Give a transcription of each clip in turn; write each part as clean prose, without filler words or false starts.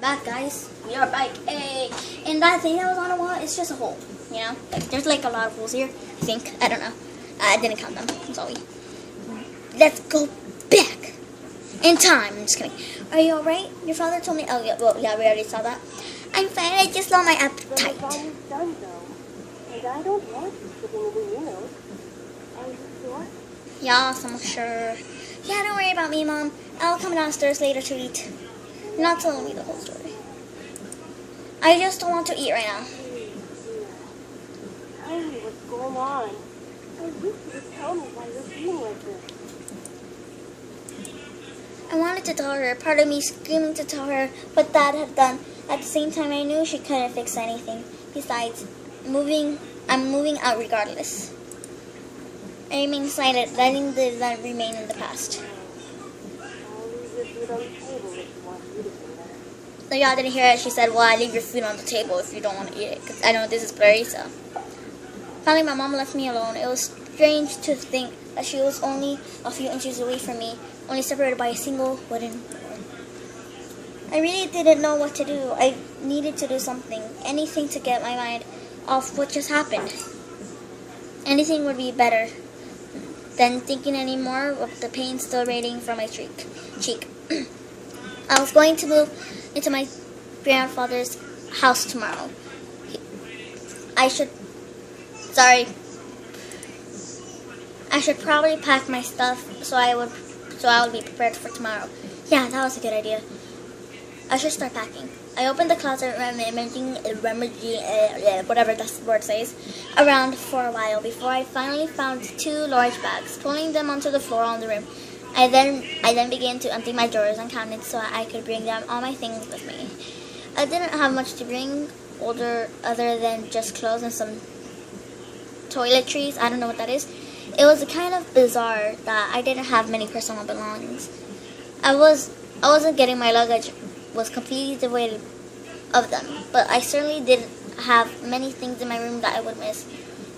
back, guys. We are back. Hey. And that thing that was on the wall, it's just a hole. You know? Like, there's like a lot of holes here. I think. I don't know. I didn't count them. I'm sorry. Let's go back in time. I'm just kidding. Are you alright? Your father told me. Oh, yeah. Well, yeah, we already saw that. I'm fine. I just lost my appetite. Done, though. And I don't want you sitting in the meals. Are you sure? Yes, I'm sure. Yeah, don't worry about me, Mom. I'll come downstairs later to eat. You're not telling me the whole story. I just don't want to eat right now. Tell me what's going on. I wish you would tell me why you're feeling like this. I wanted to tell her, part of me screaming to tell her what Dad had done. At the same time, I knew she couldn't fix anything. Besides, I'm moving out regardless. I remained silent, letting the event remain in the past. I'll leave your food on the table if you want you to do that. So y'all didn't hear it. She said, well, I leave your food on the table if you don't want to eat it. Because I know this is blurry, so. Finally, my mom left me alone. It was strange to think that she was only a few inches away from me, only separated by a single wooden door. I really didn't know what to do. I needed to do something, anything to get my mind off what just happened. Anything would be better than thinking anymore with the pain still radiating from my cheek. I was going to move into my grandfather's house tomorrow. I should probably pack my stuff so I would be prepared for tomorrow. Yeah, that was a good idea. I should start packing. I opened the closet, whatever that word says, around for a while before I finally found 2 large bags, pulling them onto the floor on the room. I then began to empty my drawers and cabinets so I could bring down all my things with me. I didn't have much to bring other than just clothes and some toiletries. I don't know what that is. It was kind of bizarre that I didn't have many personal belongings. I wasn't getting my luggage was completely devoid of them, but I certainly didn't have many things in my room that I would miss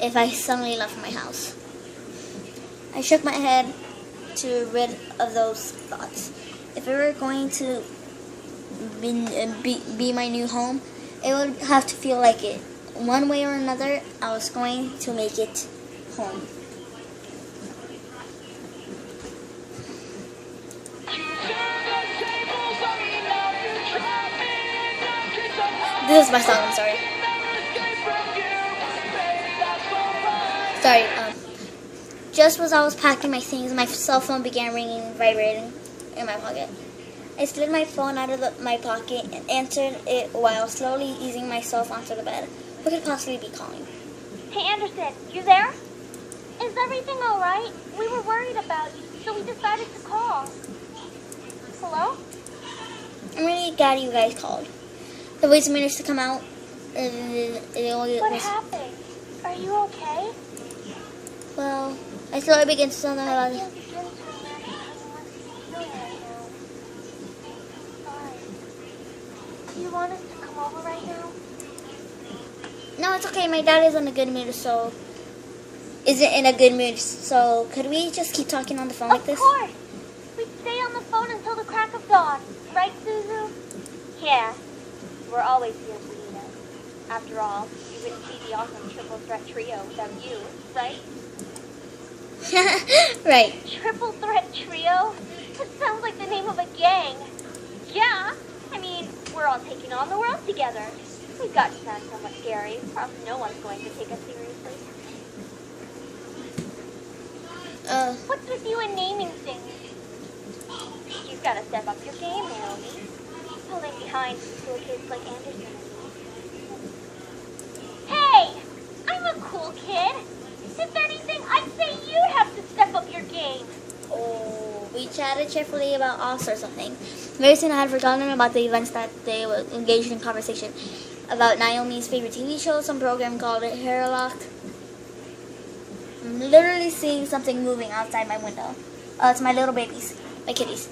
if I suddenly left my house. I shook my head to rid of those thoughts. If it were going to be my new home, it would have to feel like it. One way or another, I was going to make it home. This is my song, I'm sorry. Just as I was packing my things, my cell phone began vibrating in my pocket. I slid my phone out of my pocket and answered it while slowly easing myself onto the bed. Who could possibly be calling? Hey, Anderson, you there? Is everything all right? We were worried about you, so we decided to call. Hello? I'm really glad you guys called. The voice managed to come out. What happened? Are you okay? Well, I slowly began to tell them about it. Do you want us to come over right now? No, it's okay. My dad is in a good mood, so... Isn't in a good mood, so... Could we just keep talking on the phone like this? Of course! We'd stay on the phone until the crack of dawn. Right, Suzu? Yeah. We're always here for you, though. After all, you wouldn't see the awesome triple threat trio without you, right? Right. Triple threat trio? That sounds like the name of a gang. Yeah. I mean, we're all taking on the world together. We've got to sound somewhat scary, or else no one's going to take us seriously. What's with you and naming things? You've got to step up your game, Naomi. Pulling behind cool kids like Anderson. Hey! I'm a cool kid. If anything, I'd say you'd have to step up your game. Oh, we chatted cheerfully about all sorts of things. Very soon I had forgotten about the events that they were engaged in conversation about Naomi's favorite TV show, some program called Hairlock. I'm literally seeing something moving outside my window. It's my little babies, my kitties.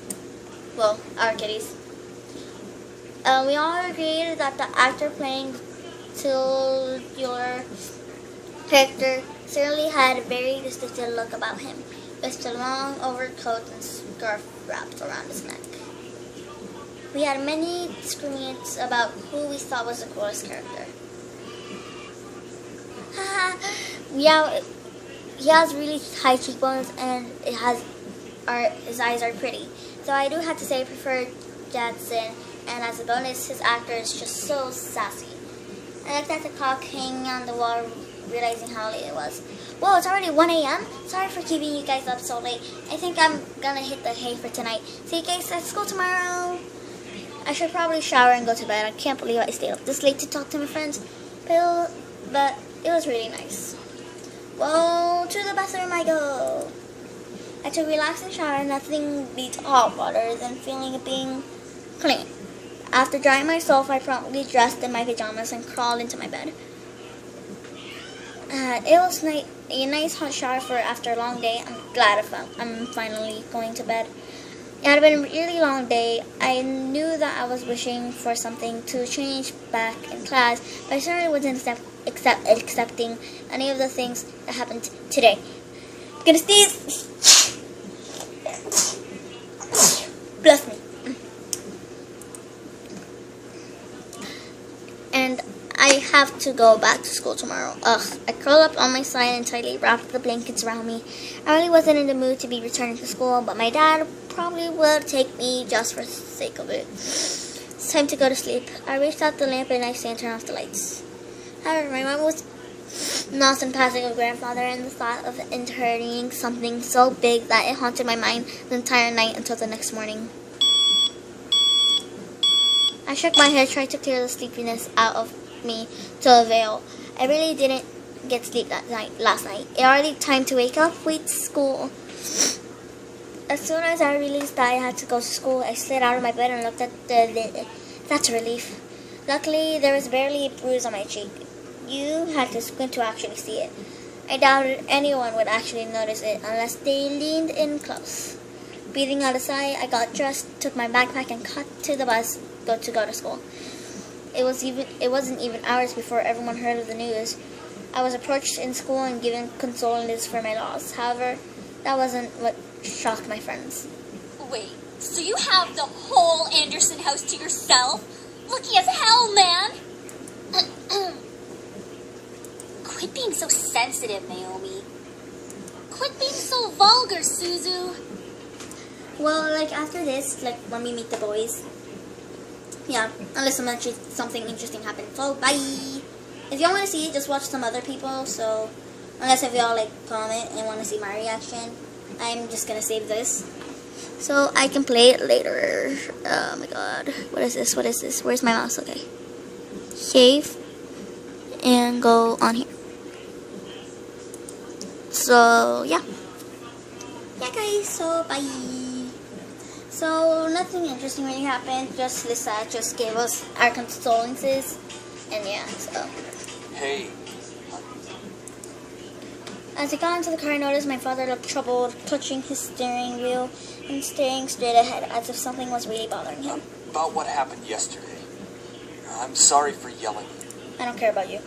Well, our kitties. We all agreed that the actor playing titular character certainly had a very distinctive look about him, with a long overcoat and scarf wrapped around his neck. We had many disagreements about who we thought was the coolest character. Yeah, he has really high cheekbones and his eyes are pretty. So I do have to say I prefer Jadson, and as a bonus, his actor is just so sassy. I looked at the clock hanging on the wall, realizing how late it was. Whoa, it's already 1 a.m.? Sorry for keeping you guys up so late. I think I'm gonna hit the hay for tonight. See you guys at school tomorrow. I should probably shower and go to bed. I can't believe I stayed up this late to talk to my friends. But it was really nice. Well, to the bathroom I go. I took a relaxing shower. Nothing beats hot water than feeling it being clean. After drying myself, I promptly dressed in my pajamas and crawled into my bed. It was a nice hot shower for after a long day. I'm glad I'm finally going to bed. It had been a really long day. I knew that I was wishing for something to change back in class, but I certainly wasn't accepting any of the things that happened today. I'm gonna sneeze. Bless me. And I have to go back to school tomorrow. Ugh, I curled up on my side and tightly wrapped the blankets around me. I really wasn't in the mood to be returning to school, but my dad probably will take me just for the sake of it. It's time to go to sleep. I reached out the lamp and I turned off the lights. However, my mom was not in passing of grandfather, and the thought of inheriting something so big that it haunted my mind the entire night until the next morning. I shook my head, tried to clear the sleepiness out of me to avail. I really didn't get sleep last night. It already time to wake up. Wait, school. As soon as I realized that I had to go to school, I slid out of my bed and looked at That's a relief. Luckily, there was barely a bruise on my cheek. You had to squint to actually see it. I doubted anyone would actually notice it unless they leaned in close. Breathing out a sigh, I got dressed, took my backpack, and cut to the bus to go to school. It wasn't even hours before everyone heard of the news. I was approached in school and given condolences for my loss. However, that wasn't what shocked my friends. Wait, so you have the whole Anderson house to yourself? Lucky as hell, man! Quit being so sensitive, Naomi. Quit being so vulgar, Suzu. Well, after this, when we meet the boys, yeah, unless something interesting happens. So, bye! If y'all want to see it, just watch some other people, so, unless if y'all, comment and want to see my reaction, I'm just gonna save this, so I can play it later. Oh my god, what is this, where's my mouse? Okay, save, and go on here. So, yeah guys, so bye. So, nothing interesting really happened, just Lisa just gave us our condolences, and yeah, so. Hey. As I got into the car, I noticed my father looked troubled, clutching his steering wheel and staring straight ahead, as if something was really bothering him. About what happened yesterday. I'm sorry for yelling. I don't care about you.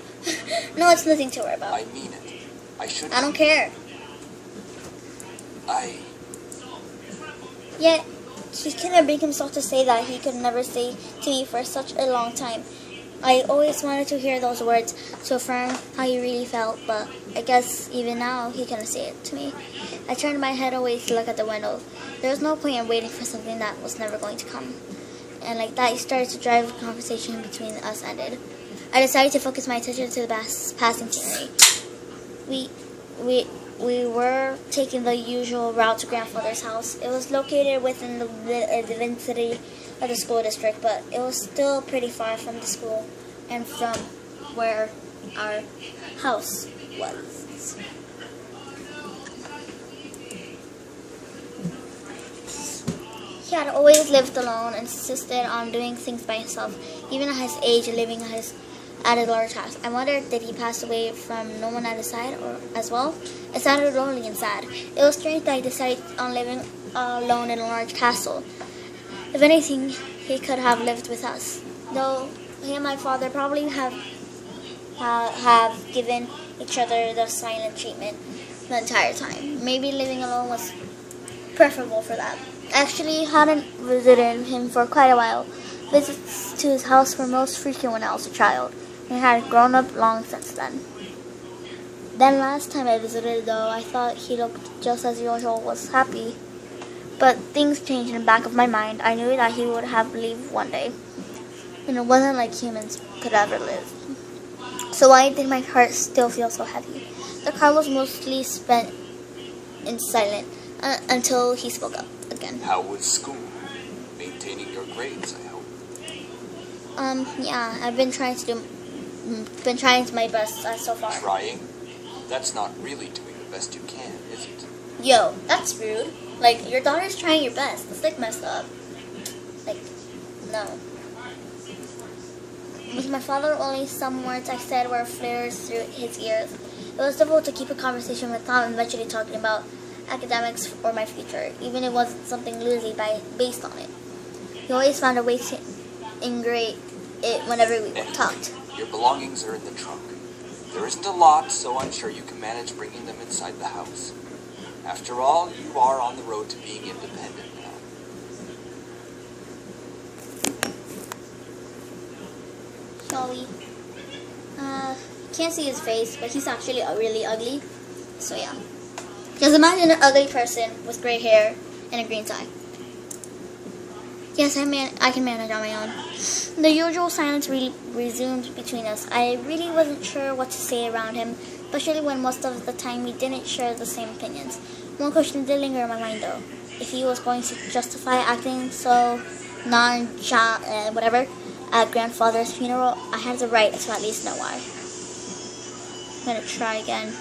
No, it's nothing to worry about. I mean it. I don't care. Yet, he couldn't bring himself to say that he could never say to me for such a long time. I always wanted to hear those words to affirm how he really felt, but I guess even now he couldn't say it to me. I turned my head away to look at the window. There was no point in waiting for something that was never going to come. And like that, he started to drive the conversation between us ended. I decided to focus my attention to the passing scenery. We were taking the usual route to grandfather's house. It was located within the vicinity of the school district, but it was still pretty far from the school and from where our house was. He had always lived alone and insisted on doing things by himself, even at his age, living at a large house. I wondered, did he pass away from no one at his side or as well? It sounded lonely and sad. It was strange that he decided on living alone in a large castle. If anything, he could have lived with us, though he and my father probably have given each other the silent treatment the entire time. Maybe living alone was preferable for that. Actually hadn't visited him for quite a while. Visits to his house were most frequent when I was a child, and had grown up long since then. Then last time I visited, though, I thought he looked just as usual, was happy. But things changed in the back of my mind. I knew that he would have to leave one day, and it wasn't like humans could ever live. So why did my heart still feel so heavy? The car was mostly spent in silence until he spoke up again. How was school? Maintaining your grades, I hope. Yeah, I've been trying my best so far. Trying? That's not really doing the best you can, is it? Yo, that's rude. Like, your daughter's trying your best. That's like messed up. Like, no. With my father, only some words I said were flares through his ears. It was difficult to keep a conversation without eventually talking about academics or my future, even if it wasn't something loosely based on it. He always found a way to integrate it whenever we talked. Your belongings are in the trunk. There isn't a lot, so I'm sure you can manage bringing them inside the house. After all, you are on the road to being independent now. Shall we? Can't see his face, but he's actually really ugly. So yeah. Just imagine an ugly person with gray hair and a green tie. Yes, I can manage on my own. The usual silence resumed between us. I really wasn't sure what to say around him, especially when most of the time we didn't share the same opinions. One question did linger in my mind though. If he was going to justify acting so whatever, at grandfather's funeral, I had the right to at least know why. I'm gonna try again.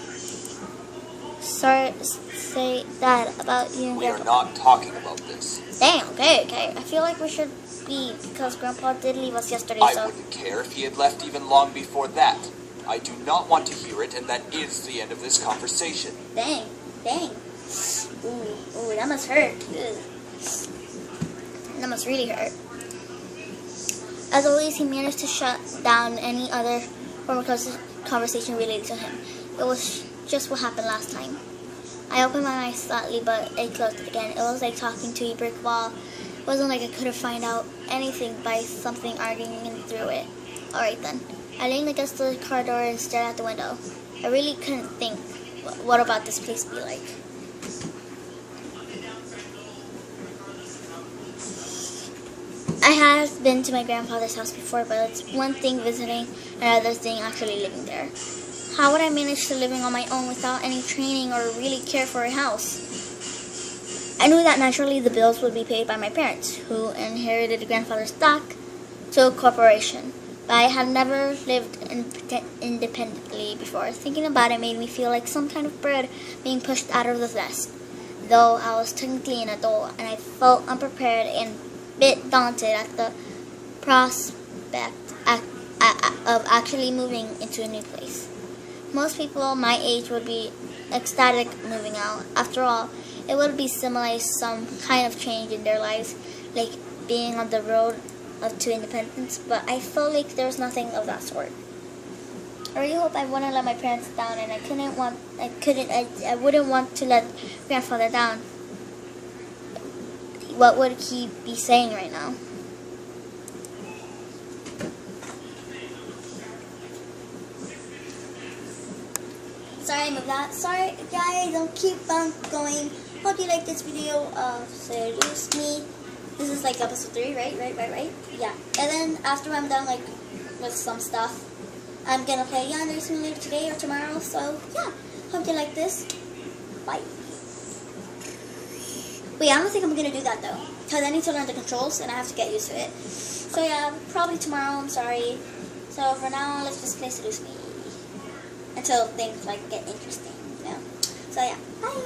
Sorry to say that about you and We are Grandpa. not talking about this. Damn, okay. I feel like we should be, because Grandpa did leave us yesterday, I so... wouldn't care if he had left even long before that. I do not want to hear it, and that is the end of this conversation. Dang. Ooh, that must hurt. Ew. That must really hurt. As always, he managed to shut down any other form of conversation related to him. It was just what happened last time. I opened my eyes slightly, but I closed it again. It was like talking to a brick wall. It wasn't like I could have found out anything by something arguing through it. Alright then. I leaned against the car door and stared out the window. I really couldn't think what about this place be like. I have been to my grandfather's house before, but it's one thing visiting, another thing actually living there. How would I manage to living on my own without any training or really care for a house? I knew that naturally the bills would be paid by my parents, who inherited the grandfather's stock to a corporation. But I had never lived independently before. Thinking about it made me feel like some kind of bird being pushed out of the nest. Though I was technically an adult, and I felt unprepared and a bit daunted at the prospect of actually moving into a new place. Most people my age would be ecstatic moving out. After all, it would be similar some kind of change in their lives, like being on the road to independence, but I felt like there was nothing of that sort. I really hope I wouldn't let my parents down, and I wouldn't want to let grandfather down. What would he be saying right now? Sorry I moved that. Sorry guys, I'll keep on going. Hope you like this video of Seduce Me. This is like episode 3, right? Yeah. And then after I'm done like with some stuff, I'm gonna play Yonder Simulator today or tomorrow. So yeah, hope you like this. Bye. Wait, I don't think I'm gonna do that though, because I need to learn the controls and I have to get used to it. So yeah, probably tomorrow. I'm sorry. So for now, let's just play Seduce Me until things like get interesting. You know? So yeah, bye.